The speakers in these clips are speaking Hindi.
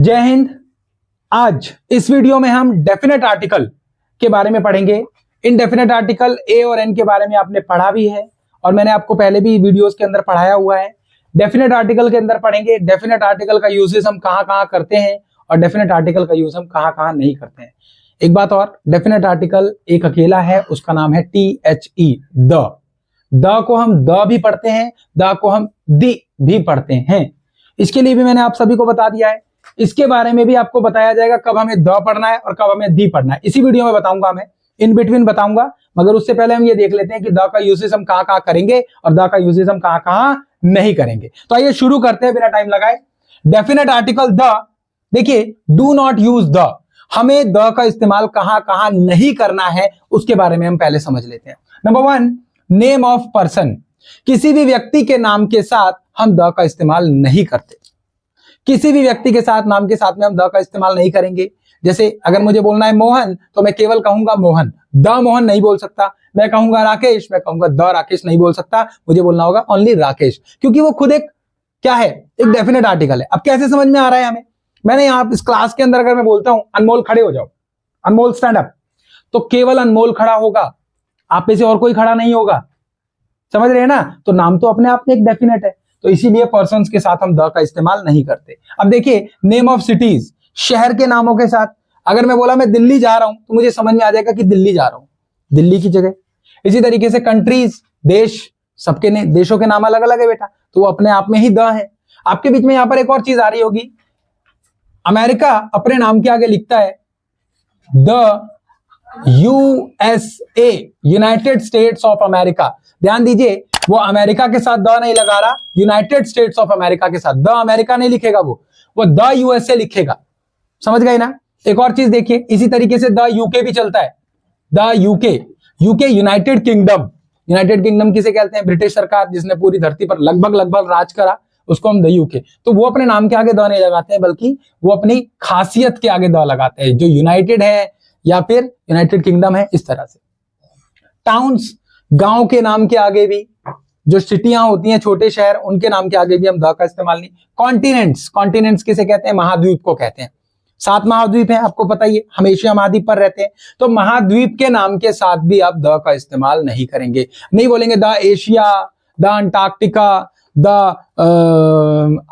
जय हिंद। आज इस वीडियो में हम डेफिनेट आर्टिकल के बारे में पढ़ेंगे। इनडेफिनेट आर्टिकल ए और एन के बारे में आपने पढ़ा भी है और मैंने आपको पहले भी वीडियोस के अंदर पढ़ाया हुआ है। डेफिनेट आर्टिकल के अंदर पढ़ेंगे डेफिनेट आर्टिकल का यूजेस हम कहां कहां करते हैं और डेफिनेट आर्टिकल का यूज हम कहां कहां नहीं करते हैं। एक बात और, डेफिनेट आर्टिकल एक अकेला है, उसका नाम है THE, द को हम द भी पढ़ते हैं, द को हम दी भी पढ़ते हैं। इसके लिए भी मैंने आप सभी को बता दिया है। इसके बारे में भी आपको बताया जाएगा कब हमें द पढ़ना है और कब हमें दी पढ़ना है। इसी वीडियो में बताऊंगा, मैं इन बिटवीन बताऊंगा, मगर उससे पहले हम ये देख लेते हैं कि द का यूजेस हम कहां कहां करेंगे और द का यूजेस हम कहां कहां नहीं करेंगे। तो आइए शुरू करते हैं बिना टाइम लगाए। डेफिनेट आर्टिकल द, देखिए डू नॉट यूज द, हमें द का इस्तेमाल कहां कहां नहीं करना है उसके बारे में हम पहले समझ लेते हैं। नंबर 1, नेम ऑफ पर्सन, किसी भी व्यक्ति के नाम के साथ हम द का इस्तेमाल नहीं करते। किसी भी व्यक्ति के साथ, नाम के साथ में हम द का इस्तेमाल नहीं करेंगे। जैसे अगर मुझे बोलना है मोहन तो मैं केवल कहूंगा मोहन, द मोहन नहीं बोल सकता। मैं कहूंगा राकेश, मैं कहूंगा द राकेश नहीं बोल सकता। मुझे बोलना होगा ओनली राकेश, क्योंकि वो खुद एक क्या है, एक डेफिनेट आर्टिकल है। अब कैसे समझ में आ रहा है हमें? मैंने यहां इस क्लास के अंदर अगर मैं बोलता हूं अनमोल खड़े हो जाओ, अनमोल स्टैंड अप, तो केवल अनमोल खड़ा होगा, आप में से और कोई खड़ा नहीं होगा। समझ रहे हैं ना? तो नाम तो अपने आप में एक डेफिनेट है, तो इसीलिए पर्सन्स के साथ हम द का इस्तेमाल नहीं करते। अब देखिए नेम ऑफ सिटीज, शहर के नामों के साथ अगर मैं बोला मैं दिल्ली जा रहा हूं तो मुझे समझ में आ जाएगा कि दिल्ली जा रहा हूं, दिल्ली की जगह। इसी तरीके से कंट्रीज, देश, सबके देशों के नाम अलग अलग है बेटा, तो वो अपने आप में ही द है। आपके बीच में यहां पर एक और चीज आ रही होगी, अमेरिका अपने नाम के आगे लिखता है the USA, United states of America. ध्यान दीजिए, वो अमेरिका के साथ द नहीं लगा रहा, यूनाइटेड स्टेट्स ऑफ अमेरिका के साथ द अमेरिका नहीं लिखेगा, वो द USA लिखेगा। समझ गए ना? एक और चीज देखिए, इसी तरीके से द UK भी चलता है, the UK United kingdom. United kingdom किसे कहते हैं? ब्रिटिश सरकार जिसने पूरी धरती पर लगभग राज करा, उसको हम द UK। तो वो अपने नाम के आगे द नहीं लगाते हैं, बल्कि वो अपनी खासियत के आगे द लगाते हैं, जो यूनाइटेड है या फिर यूनाइटेड किंगडम है, इस तरह से। टाउन्स, गांव के नाम के आगे भी, जो सिटियां होती हैं, छोटे शहर, उनके नाम के आगे भी हम द का इस्तेमाल नहीं। कॉन्टिनेंट्स, कॉन्टिनेंट्स किसे कहते हैं? महाद्वीप को कहते हैं। 7 महाद्वीप हैं, आपको पता ही है, हम एशिया महाद्वीप पर रहते हैं, तो महाद्वीप के नाम के साथ भी आप द का इस्तेमाल नहीं करेंगे। नहीं बोलेंगे the Asia, the Antarctica, the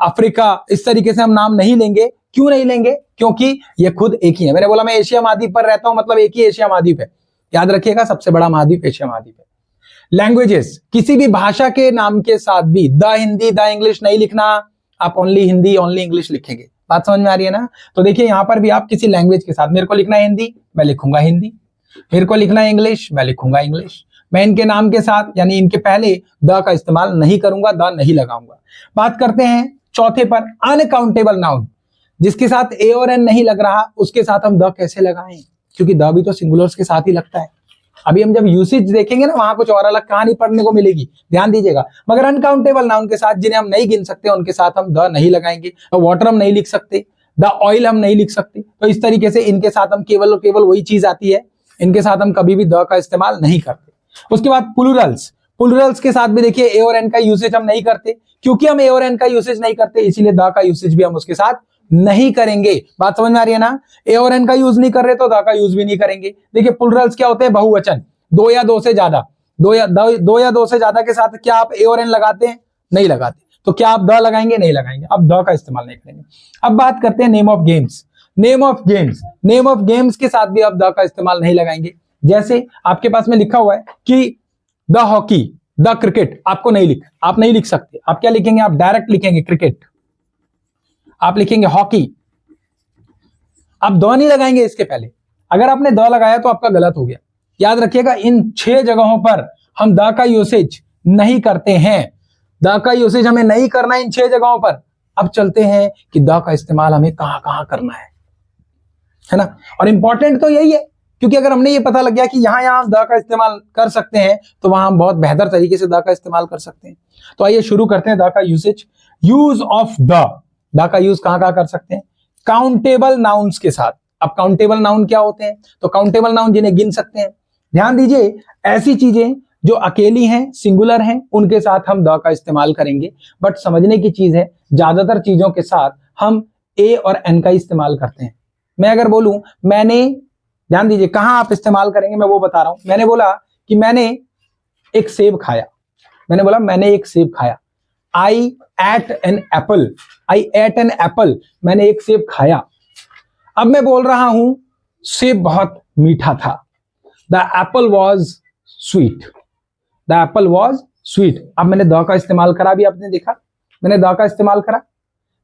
Africa, इस तरीके से हम नाम नहीं लेंगे। क्यों नहीं लेंगे? क्योंकि ये खुद एक ही है। मैंने बोला मैं एशिया महाद्वीप पर रहता हूं, मतलब एक ही एशिया महाद्वीप है। याद रखिएगा, सबसे बड़ा महाद्वीप एशिया महाद्वीप है। लैंग्वेजेस, किसी भी भाषा के नाम के साथ भी द हिंदी, द इंग्लिश नहीं लिखना, आप ओनली हिंदी, ओनली इंग्लिश लिखेंगे। बात समझ में आ रही है ना? तो देखिए यहां पर भी आप किसी लैंग्वेज के साथ, मेरे को लिखना है हिंदी, मैं लिखूंगा हिंदी, मेरे को लिखना है इंग्लिश, मैं लिखूंगा इंग्लिश। मैं इनके नाम के साथ, यानी इनके पहले द का इस्तेमाल नहीं करूंगा, द नहीं लगाऊंगा। बात करते हैं चौथे पर, अनकाउंटेबल नाउन, जिसके साथ ए और एन नहीं लग रहा, उसके साथ हम द कैसे लगाएं? क्योंकि द भी तो सिंगुलर्स के साथ ही लगता है। अभी हम जब यूसेज देखेंगे ना, वहां कुछ और अलग कहानी पढ़ने को मिलेगी, ध्यान दीजिएगा। मगर अनकाउंटेबल नाउन के साथ, जिन्हें हम नहीं गिन सकते, उनके साथ हम द नहीं लगाएंगे। तो वाटर हम नहीं लिख सकते, द ऑयल हम नहीं लिख सकते, तो इस तरीके से इनके साथ हम केवल और केवल वही चीज आती है, इनके साथ हम कभी भी द का इस्तेमाल नहीं करते। उसके बाद प्लूरल्स, प्लूरल्स के साथ भी देखिए ए और एन का यूसेज हम नहीं करते। क्योंकि हम ए और एन का यूसेज नहीं करते, इसीलिए द का यूसेज भी हम उसके साथ नहीं करेंगे। बात समझ में आ रही है ना? ए और एन का यूज नहीं कर रहे तो द का यूज भी नहीं करेंगे। देखिए प्लूरल्स क्या होते हैं? बहुवचन, 2 या 2 से ज्यादा, 2 या 2 से ज्यादा के साथ क्या आप ए और एन लगाते हैं? नहीं लगाते। तो क्या आप द लगाएंगे? नहीं लगाएंगे, अब द का इस्तेमाल नहीं करेंगे। अब बात करते हैं name of games. Name of games, name of games के साथ भी आप द का इस्तेमाल नहीं लगाएंगे। जैसे आपके पास में लिखा हुआ है कि द हॉकी, द क्रिकेट, आपको नहीं लिख, आप नहीं लिख सकते। आप क्या लिखेंगे? आप डायरेक्ट लिखेंगे क्रिकेट, आप लिखेंगे हॉकी, आप द नहीं लगाएंगे इसके पहले। अगर आपने द लगाया तो आपका गलत हो गया। याद रखिएगा, इन 6 जगहों पर हम द का यूसेज नहीं करते हैं। द का यूसेज हमें नहीं करना है इन 6 जगहों पर। अब चलते हैं कि द का इस्तेमाल हमें कहां कहां करना है ना? और इंपॉर्टेंट तो यही है, क्योंकि अगर हमने ये पता लग गया कि यहां यहां द का इस्तेमाल कर सकते हैं, तो वहां हम बहुत बेहतर तरीके से द का इस्तेमाल कर सकते हैं। तो आइए शुरू करते हैं द का यूसेज। यूज ऑफ द का यूज कहां कहां कर सकते हैं? काउंटेबल नाउन्स के साथ। अब काउंटेबल नाउन क्या होते हैं? तो काउंटेबल नाउन जिन्हें गिन सकते हैं। ध्यान दीजिए, ऐसी चीजें जो अकेली हैं, सिंगुलर हैं, उनके साथ हम द का इस्तेमाल करेंगे। बट समझने की चीज है, ज्यादातर चीजों के साथ हम ए और एन का इस्तेमाल करते हैं। मैं अगर बोलूं मैंने, ध्यान दीजिए कहां आप इस्तेमाल करेंगे मैं वो बता रहा हूं। मैंने बोला कि मैंने एक सेब खाया, मैंने बोला मैंने एक सेब खाया। आई eight an apple, I eight an apple, मैंने एक सेब खाया। अब मैं बोल रहा हूं सेब बहुत मीठा था। The Apple was sweet, the Apple was sweet. अब मैंने द का इस्तेमाल करा, भी आपने देखा मैंने द का इस्तेमाल करा।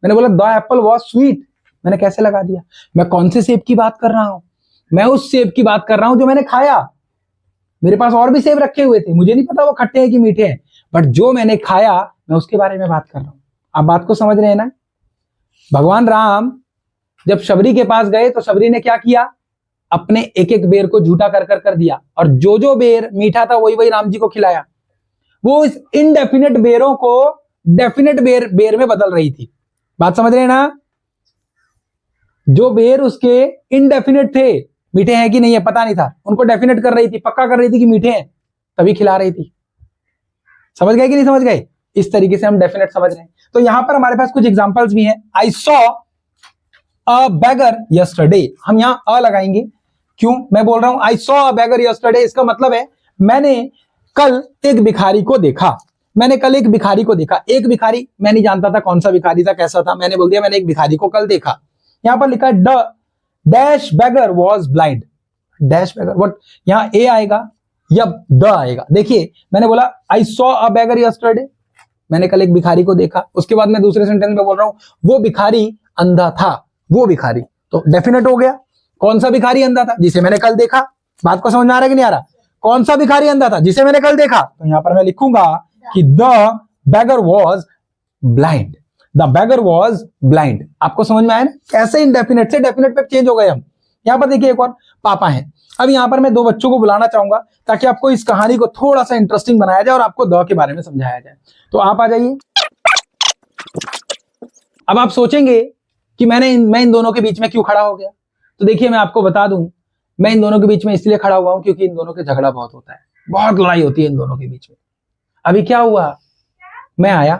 मैंने बोला द एप्पल वॉज स्वीट, मैंने कैसे लगा दिया। मैं कौन से सेब की बात कर रहा हूं, मैं उस सेब की बात कर रहा हूं जो मैंने खाया। मेरे पास और भी सेब रखे हुए थे, मुझे नहीं पता वो खट्टे हैं कि मीठे हैं, बट जो मैंने खाया मैं उसके बारे में बात कर रहा हूं। आप बात को समझ रहे हैं ना। भगवान राम जब शबरी के पास गए तो शबरी ने क्या किया, अपने एक एक बेर को झूठा कर दिया, और जो जो बेर मीठा था वही वही राम जी को खिलाया। वो इस इनडेफिनेट बेरों को डेफिनेट बेर में बदल रही थी। बात समझ रहे हैं ना। जो बेर उसके इनडेफिनेट थे, मीठे हैं कि नहीं है पता नहीं था, उनको डेफिनेट कर रही थी, पक्का कर रही थी कि मीठे हैं, तभी खिला रही थी। समझ गए कि नहीं समझ गए। इस तरीके से हम डेफिनेट समझ रहे हैं। तो यहां पर हमारे पास कुछ एग्जांपल्स भी हैं। आई सॉ अ बैगर यस्टरडे, हम यहां अ लगाएंगे। क्यों मैं बोल रहा हूं आई सॉ अ बैगर यस्टरडे, इसका मतलब है मैंने कल एक भिखारी को देखा। मैंने कल एक भिखारी को देखा। एक भिखारी, मैं नहीं जानता था कौन सा भिखारी था, कैसा था, मैंने बोल दिया मैंने एक भिखारी को कल देखा। यहां पर लिखा है the dash beggar was blind, dash beggar, what यहां ए आएगा या द आएगा। देखिए मैंने बोला I saw a beggar yesterday, मैंने कल एक भिखारी को देखा। उसके बाद मैं दूसरे सेंटेंस में बोल रहा हूं वो भिखारी अंधा था, वो भिखारी, तो डेफिनेट हो गया। कौन सा भिखारी अंधा था, जिसे मैंने कल देखा। बात को समझ में आ रहा है कि नहीं आ रहा। कौन सा भिखारी अंधा था, जिसे मैंने कल देखा। तो यहां पर मैं लिखूंगा कि the bagger was blind, the bagger was blind. आपको समझ में आया ना, कैसे इंडेफिनेट से डेफिनेट पे चेंज हो गए हम। यहां पर देखिए एक और पापा है। अब यहां पर मैं दो बच्चों को बुलाना चाहूंगा ताकि आपको इस कहानी को थोड़ा सा इंटरेस्टिंग बनाया जाए और आपको द के बारे में समझाया जाए। तो आप आ जाइए। अब आप सोचेंगे कि मैं इन दोनों के बीच में क्यों खड़ा हो गया। तो देखिए मैं आपको बता दूं, मैं इन दोनों के बीच में इसलिए खड़ा हुआ हूं क्योंकि इन दोनों के झगड़ा बहुत होता है, बहुत लड़ाई होती है इन दोनों के बीच में। अभी क्या हुआ, मैं आया,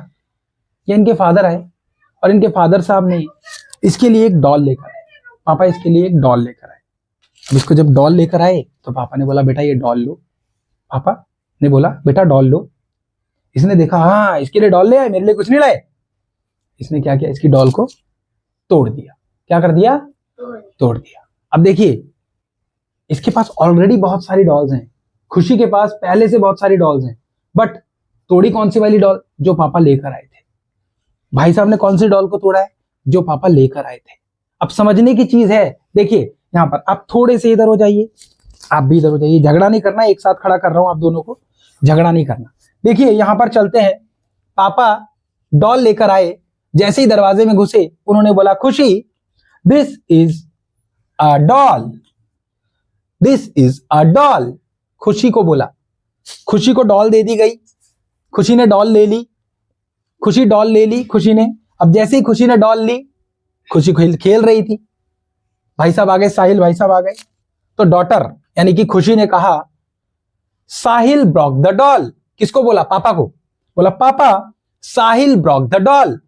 ये इनके फादर आए और इनके फादर साहब ने इसके लिए एक डॉल लेकर आए। पापा इसके लिए एक डॉल लेकर आए। अब इसको जब डॉल लेकर आए तो पापा ने बोला बेटा ये डॉल लो। पापा ने बोला बेटा डॉल लो। इसने देखा हाँ इसके लिए डॉल ले आए, मेरे लिए कुछ नहीं लाए। इसने क्या किया, इसकी डॉल को तोड़ दिया। क्या कर दिया, तोड़ दिया। अब देखिए इसके पास ऑलरेडी बहुत सारी डॉल्स हैं, खुशी के पास पहले से बहुत सारी डॉल्स हैं, बट तोड़ी कौन सी वाली डॉल, जो पापा लेकर आए थे। भाई साहब ने कौन सी डॉल को तोड़ा है, जो पापा लेकर आए थे। अब समझने की चीज है, देखिए यहां पर आप थोड़े से इधर हो जाइए, आप भी इधर हो जाइए, झगड़ा नहीं करना, एक साथ खड़ा कर रहा हूं आप दोनों को, झगड़ा नहीं करना। देखिए यहां पर चलते हैं, पापा डॉल लेकर आए, जैसे ही दरवाजे में घुसे उन्होंने बोला खुशी this is a doll, this is a doll. खुशी को बोला, खुशी को डॉल दे दी गई, खुशी ने डॉल ले ली, खुशी डॉल ले ली खुशी ने। अब जैसे ही खुशी ने डॉल ली, खुशी खेल रही थी, भाई साहब आ गए, साहिल भाई साहब आ गए। तो डॉटर यानी कि खुशी ने कहा साहिल ब्रॉक द डॉल। किसको बोला, पापा को। बोला पापा Sahil broke the doll,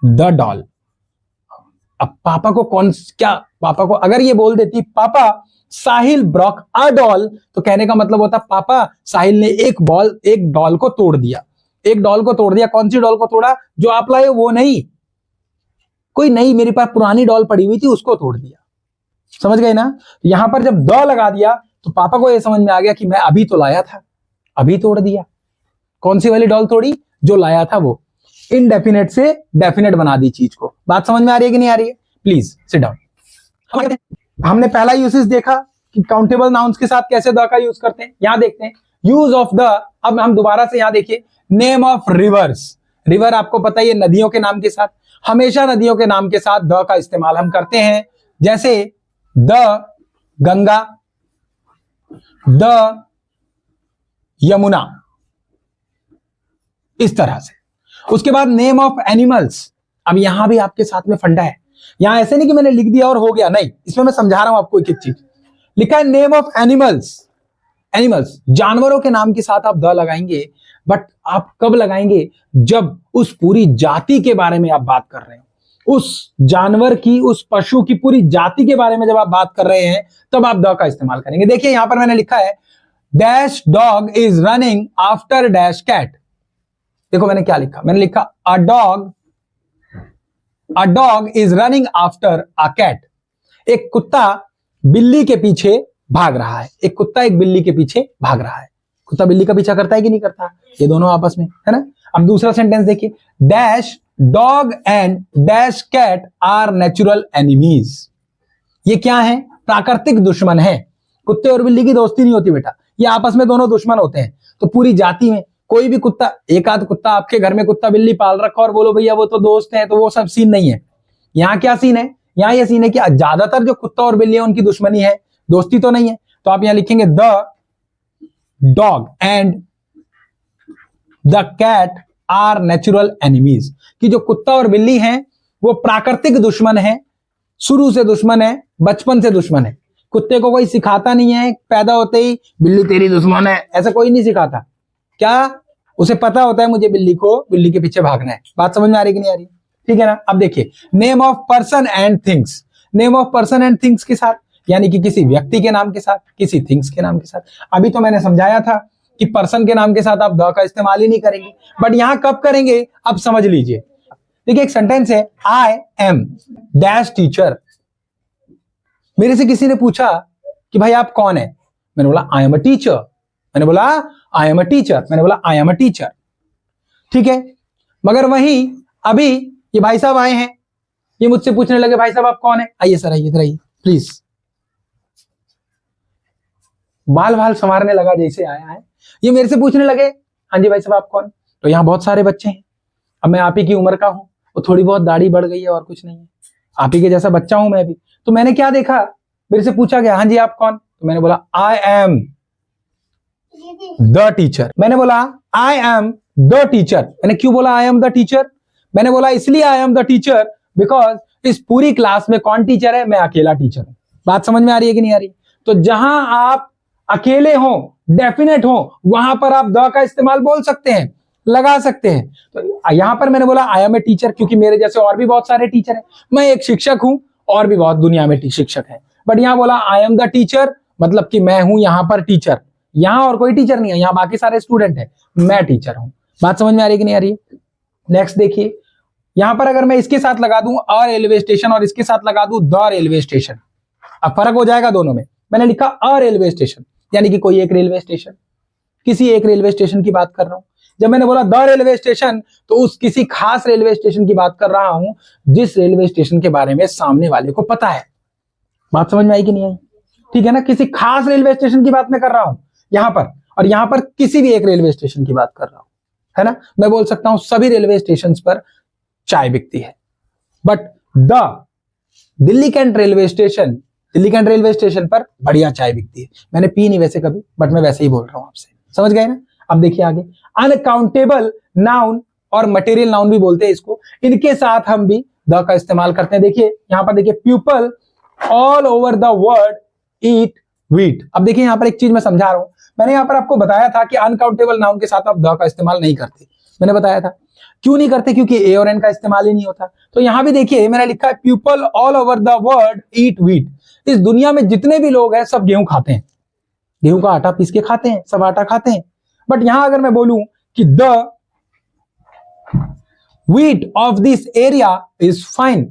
the doll. अब पापा को पापा को अगर ये बोल देती पापा साहिल ब्रॉक अ डॉल, तो कहने का मतलब होता पापा साहिल ने एक डॉल को तोड़ दिया, एक डॉल को तोड़ दिया। कौन सी डॉल को तोड़ा, जो आप लाए वो नहीं, कोई नई मेरे पास पुरानी डॉल पड़ी हुई थी उसको तोड़ दिया। समझ गए ना। यहां पर जब द लगा दिया तो पापा को यह समझ में आ गया कि मैं अभी तो लाया था, अभी तोड़ दिया। कौन सी वाली डॉल तोड़ी, जो लाया था वो। इनडेफिनेट से डेफिनेट बना दी चीज को। बात समझ में आ रही है कि नहीं आ रही है। Please sit down. हमने पहला यूसेज देखा कि काउंटेबल नाउन्स के साथ कैसे द का यूज करते हैं। यहां देखते हैं यूज ऑफ द। अब हम दोबारा से यहां देखिए, नेम ऑफ रिवर्स। रिवर आपको पता है ये नदियों के नाम के साथ, हमेशा नदियों के नाम के साथ द का इस्तेमाल हम करते हैं। जैसे द गंगा, द यमुना, इस तरह से। उसके बाद नेम ऑफ एनिमल्स। अब यहां भी आपके साथ में फंडा है, यहां ऐसे नहीं कि मैंने लिख दिया और हो गया, नहीं, इसमें मैं समझा रहा हूं आपको एक एक चीज। लिखा है नेम ऑफ एनिमल्स। एनिमल्स जानवरों के नाम के साथ आप द लगाएंगे, बट आप कब लगाएंगे, जब उस पूरी जाति के बारे में आप बात कर रहे हो। उस जानवर की, उस पशु की पूरी जाति के बारे में जब आप बात कर रहे हैं तब आप द का इस्तेमाल करेंगे। देखिए यहां पर मैंने लिखा है dash dog is running after dash cat. देखो मैंने क्या लिखा, मैंने लिखा a dog is running after a cat. एक कुत्ता बिल्ली के पीछे भाग रहा है। एक कुत्ता एक बिल्ली के पीछे भाग रहा है। कुत्ता बिल्ली का पीछा करता है कि नहीं करता? ये दोनों आपस में, है ना। अब दूसरा सेंटेंस देखिए, dash dog and dash cat are natural enemies. ये क्या है? प्राकृतिक दुश्मन है। कुत्ते और बिल्ली की दोस्ती नहीं होती बेटा, ये आपस में दोनों दुश्मन होते हैं। तो पूरी जाति में कोई भी कुत्ता, एक आध कुत्ता आपके घर में कुत्ता बिल्ली पाल रखा और बोलो भैया वो तो दोस्त है, तो वो सब सीन नहीं है। यहाँ क्या सीन है? यहाँ ये सीन है कि ज्यादातर जो कुत्ता और बिल्ली है उनकी दुश्मनी है, दोस्ती तो नहीं है। तो आप यहां लिखेंगे the dog and the cat are natural enemies, कि जो कुत्ता और बिल्ली हैं वो प्राकृतिक दुश्मन है, शुरू से दुश्मन है, बचपन से दुश्मन है। कुत्ते को कोई सिखाता नहीं है पैदा होते ही बिल्ली तेरी दुश्मन है, ऐसा कोई नहीं सिखाता। क्या उसे पता होता है मुझे बिल्ली के पीछे भागना है। बात समझ में आ रही कि नहीं आ रही? ठीक है ना। अब देखिए name of person and things. Name of person and things के साथ, यानी कि किसी व्यक्ति के नाम के साथ, किसी थिंग्स के नाम के साथ। अभी तो मैंने समझाया था कि पर्सन के नाम के साथ आप द का इस्तेमाल ही नहीं करेंगे, बट यहां कब करेंगे अब समझ लीजिए। देखिए एक सेंटेंस है, आई एम डैश टीचर। मेरे से किसी ने पूछा कि भाई आप कौन है? मैंने बोला आई एम अ टीचर। मैंने बोला आई एम अ टीचर। मैंने बोला आई एम अ टीचर। ठीक है, मगर वहीं अभी ये भाई साहब आए हैं, ये मुझसे पूछने लगे भाई साहब आप कौन है? आइए सर, आइए इधर आइए प्लीज। बाल संवारने लगा जैसे आया है, ये मेरे से पूछने लगे हाँ जी भाई साहब आप कौन? तो यहाँ बहुत सारे बच्चे हैं, अब मैं आप ही की उम्र का हूं, वो थोड़ी बहुत दाढ़ी बढ़ गई है और कुछ नहीं है, आप ही के जैसा बच्चा हूं मैं भी। तो मैंने क्या देखा, मेरे से पूछा गया हाँ जी आप कौन? तो मैंने बोला आई एम द टीचर। मैंने बोला आई एम द टीचर। मैंने क्यों बोला आई एम द टीचर? मैंने बोला इसलिए I am the teacher because इस पूरी क्लास में कौन टीचर है? मैं अकेला टीचर हूं। बात समझ में आ रही है कि नहीं आ रही? तो जहां आप अकेले हो, डेफिनेट हो, वहां पर आप द का इस्तेमाल बोल सकते हैं, लगा सकते हैं। तो यहां पर मैंने बोला आई एम ए टीचर क्योंकि मेरे जैसे और भी बहुत सारे टीचर हैं, मैं एक शिक्षक हूं और भी बहुत दुनिया में शिक्षक हैं। बट यहां बोला आई एम द टीचर, मतलब कि मैं हूं यहां पर टीचर, यहां और कोई टीचर नहीं है, यहां बाकी सारे स्टूडेंट है, मैं टीचर हूं। बात समझ में आ रही है कि नहीं आ रही है? नेक्स्ट देखिए, यहां पर अगर मैं इसके साथ लगा दूं अ रेलवे स्टेशन और इसके साथ लगा दूं द रेलवे स्टेशन, अब फर्क हो जाएगा दोनों में। मैंने लिखा अ रेलवे स्टेशन, यानी कि कोई एक रेलवे स्टेशन, किसी एक रेलवे स्टेशन की बात कर रहा हूं। जब मैंने बोला द रेलवे स्टेशन, तो उस किसी खास रेलवे स्टेशन की बात कर रहा हूं जिस रेलवे स्टेशन के बारे में सामने वाले को पता है। बात समझ में आई कि नहीं आई? ठीक है ना, किसी खास रेलवे स्टेशन की बात मैं कर रहा हूं यहां पर, और यहां पर किसी भी एक रेलवे स्टेशन की बात कर रहा हूं, है ना। मैं बोल सकता हूं सभी रेलवे स्टेशन पर चाय बिकती है, but the Delhi cantt railway station पर बढ़िया चाय बिकती है। मैंने पी नहीं वैसे कभी, बट मैं वैसे ही बोल रहा हूं आपसे, समझ गए ना। अब देखिए आगे, अनकाउंटेबल नाउन और मटेरियल नाउन भी बोलते हैं इसको, इनके साथ हम भी द का इस्तेमाल करते हैं। देखिए यहां पर देखिए, people all over the world eat wheat. अब देखिए यहां पर एक चीज मैं समझा रहा हूं, मैंने यहां पर आपको बताया था कि अनकाउंटेबल नाउन के साथ आप द का इस्तेमाल नहीं करते। मैंने बताया था क्यों नहीं करते, क्योंकि ए और एन का इस्तेमाल ही नहीं होता। तो यहां भी देखिए मैंने लिखा है people all over the world eat wheat. इस दुनिया में जितने भी लोग हैं सब गेहूं खाते हैं, गेहूं का आटा पीस के खाते हैं, सब आटा खाते हैं। बट यहां अगर मैं बोलूं कि the wheat of this area is fine,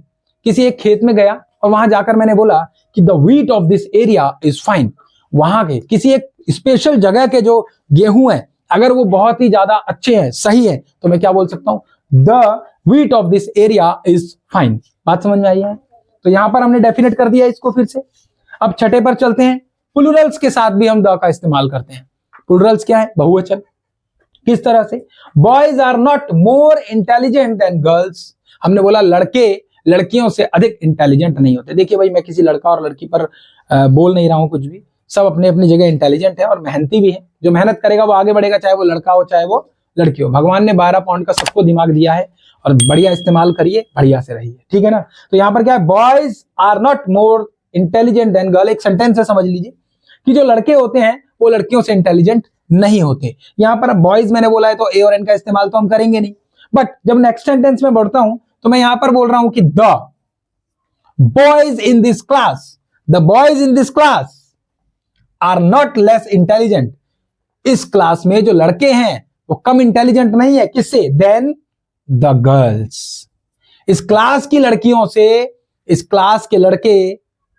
किसी एक खेत में गया और वहां जाकर मैंने बोला कि the wheat of this area is fine, वहां के किसी एक स्पेशल जगह के जो गेहूं है अगर वो बहुत ही ज्यादा अच्छे हैं, सही है, तो मैं क्या बोल सकता हूं, the wheat of this area is fine. बात समझ में आई है? तो यहां पर हमने डेफिनेट कर दिया इसको फिर से। अब छठे पर चलते हैं, प्लूरल्स के साथ भी हम द का इस्तेमाल करते हैं। प्लूरल्स क्या है? बहुवचन। किस तरह से? Boys are not more intelligent than girls. हमने बोला लड़के लड़कियों से अधिक इंटेलिजेंट नहीं होते। देखिए भाई, मैं किसी लड़का और लड़की पर बोल नहीं रहा हूं कुछ भी, सब अपने अपनी जगह इंटेलिजेंट है और मेहनती भी है। जो मेहनत करेगा वो आगे बढ़ेगा, चाहे वो लड़का हो चाहे वो लड़की हो। भगवान ने 12 पाउंड का सबको दिमाग दिया है और बढ़िया इस्तेमाल करिए, बढ़िया से रहिए, ठीक है ना। तो यहां पर क्या है, boys are not more intelligent than girl. एक सेंटेंस है, समझ लीजिए कि जो लड़के होते हैं वो लड़कियों से इंटेलिजेंट नहीं होते। यहां पर बॉयज मैंने बोला है तो ए और एन का इस्तेमाल तो हम करेंगे नहीं, बट जब नेक्स्ट सेंटेंस में बढ़ता हूं तो मैं यहां पर बोल रहा हूं कि the boys in this class, the boys in this class are not less intelligent. इस क्लास में जो लड़के हैं वो कम इंटेलिजेंट नहीं है किससे, देन द गर्ल्स। इस क्लास की लड़कियों से इस क्लास के लड़के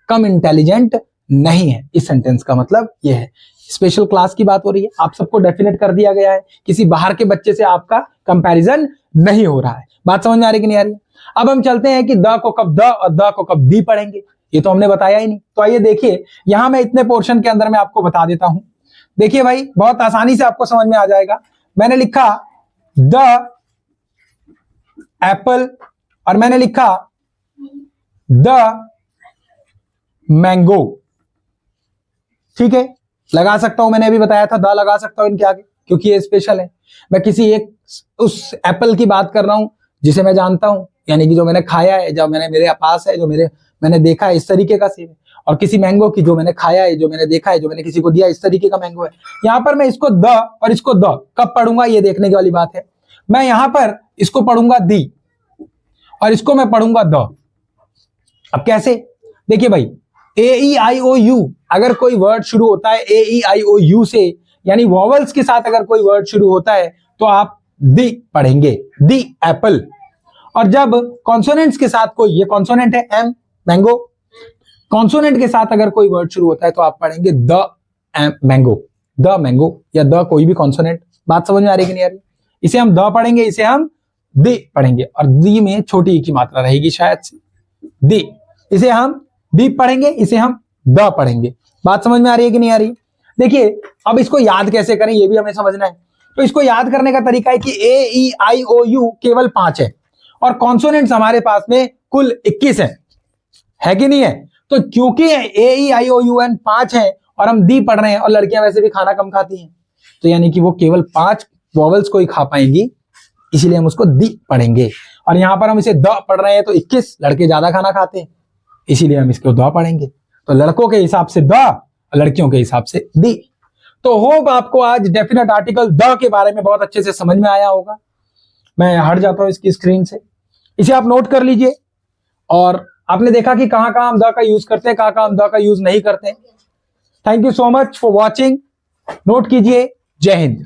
कम इंटेलिजेंट नहीं है। इस सेंटेंस का मतलब यह है, स्पेशल क्लास की बात हो रही है, आप सबको डेफिनेट कर दिया गया है, किसी बाहर के बच्चे से आपका कंपैरिजन नहीं हो रहा है। बात समझ में आ रही कि नहीं आ रही? अब हम चलते हैं कि द को कब द और द को कब दी पढ़ेंगे, ये तो हमने बताया ही नहीं। तो आइए देखिए, यहां मैं इतने पोर्शन के अंदर में आपको बता देता हूं। देखिए भाई, बहुत आसानी से आपको समझ में आ जाएगा। मैंने लिखा द एप्पल और मैंने लिखा द मैंगो। ठीक है, लगा सकता हूं, मैंने अभी बताया था द लगा सकता हूं इनके आगे क्योंकि ये स्पेशल है। मैं किसी एक उस एप्पल की बात कर रहा हूं जिसे मैं जानता हूं, यानी कि जो मैंने खाया है, जो मेरे पास है, जो मैंने देखा है, इस तरीके का सेब है। और किसी मैंगो की जो मैंने खाया है, जो मैंने देखा है, जो मैंने किसी को दिया, इस तरीके का मैंगो है। यहां पर मैं इसको द और इसको द कब पढ़ूंगा ये देखने की वाली बात है। मैं यहां पर इसको पढ़ूंगा दी और इसको मैं पढ़ूंगा द। अब कैसे? देखिए भाई, ए ई आई ओ यू, अगर कोई वर्ड शुरू होता है ए ई आई ओ यू से, यानी वॉवल्स के साथ अगर कोई वर्ड शुरू होता है तो आप दी पढ़ेंगे, दी एप्पल। और जब कॉन्सोनेंट्स के साथ कोई, ये कॉन्सोनेंट है एम, मैंगो, कॉन्सोनेंट के साथ अगर कोई वर्ड शुरू होता है तो आप पढ़ेंगे द मैंगो, द मैंगो या द कोई भी कॉन्सोनेंट। बात समझ में आ रही कि नहीं आ रही? इसे हम द पढ़ेंगे, इसे हम दी पढ़ेंगे और दी में छोटी ई की मात्रा रहेगी शायद से, दी। इसे हम दी पढ़ेंगे, इसे हम द पढ़ेंगे। बात समझ में आ रही है कि नहीं आ रही? देखिए, अब इसको याद कैसे करें ये भी हमें समझना है। तो इसको याद करने का तरीका है कि ए ई आई ओ यू केवल 5 है और कॉन्सोनेंट्स हमारे पास में कुल 21 है कि नहीं है? तो क्योंकि ए ई आई ओ यू एन 5 है और हम दी पढ़ रहे हैं और लड़कियां वैसे भी खाना कम खाती हैं, तो यानी कि वो केवल 5 वॉवल्स को ही खा पाएंगी, इसीलिए हम उसको दी पढ़ेंगे। और यहां पर हम इसे द पढ़ रहे हैं तो 21, लड़के ज्यादा खाना खाते हैं, इसीलिए हम इसको द पढ़ेंगे। तो लड़कों के हिसाब से द, लड़कियों के हिसाब से दी। तो होप आपको आज डेफिनेट आर्टिकल द के बारे में बहुत अच्छे से समझ में आया होगा। मैं हट जाता हूं इसकी स्क्रीन से, इसे आप नोट कर लीजिए। और आपने देखा कि कहां कहां हम द का यूज करते हैं, कहां कहां हम द का यूज नहीं करते हैं। Thank you so much for watching. Note कीजिए। जय हिंद।